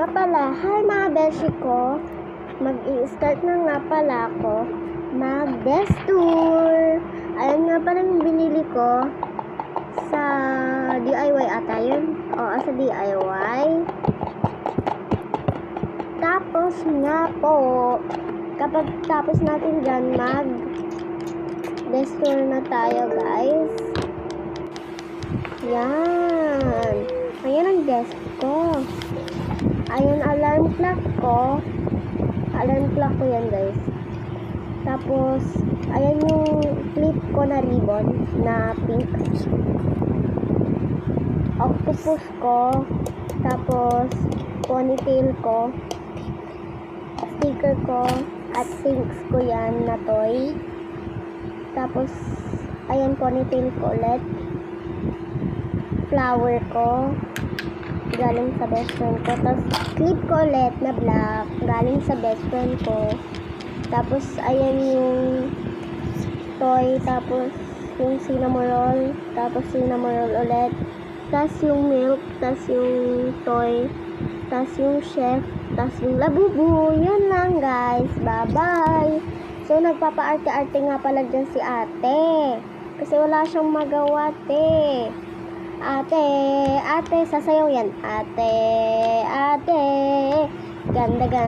nga pala, hi mga beshi ko. Mag-i-start na nga pala ako mag-desk tour. Ayan nga pala yung binili ko sa DIY ata yun. Oo, sa DIY. Tapos nga po, kapag tapos natin dyan, mag-desk tour na tayo guys. Yan. Ayan ang desk ko. Ayan alarm clock ko. Alarm clock ko yan guys. Tapos, ayan yung clip ko na ribbon na pink. Octopus ko. Tapos, ponytail ko. Sticker ko. At things ko yan na toy. Tapos, ayan ponytail ko ulit. Flower ko. Galing sa best friend ko. Tapos, clip ko ulit na black. Galing sa best friend ko. Tapos, ayan yung toy. Tapos, yung cinnamon roll. Tapos, cinnamon roll ulit. Tapos, yung milk. Tapos, yung toy. Tapos, yung chef. Tapos, yung labubu. Yun lang, guys. Bye-bye. So, nagpapa-arte-arte nga pala dyan si ate. Kasi wala siyang magawa, te. Ate, sasayaw yan. Ate, ganda.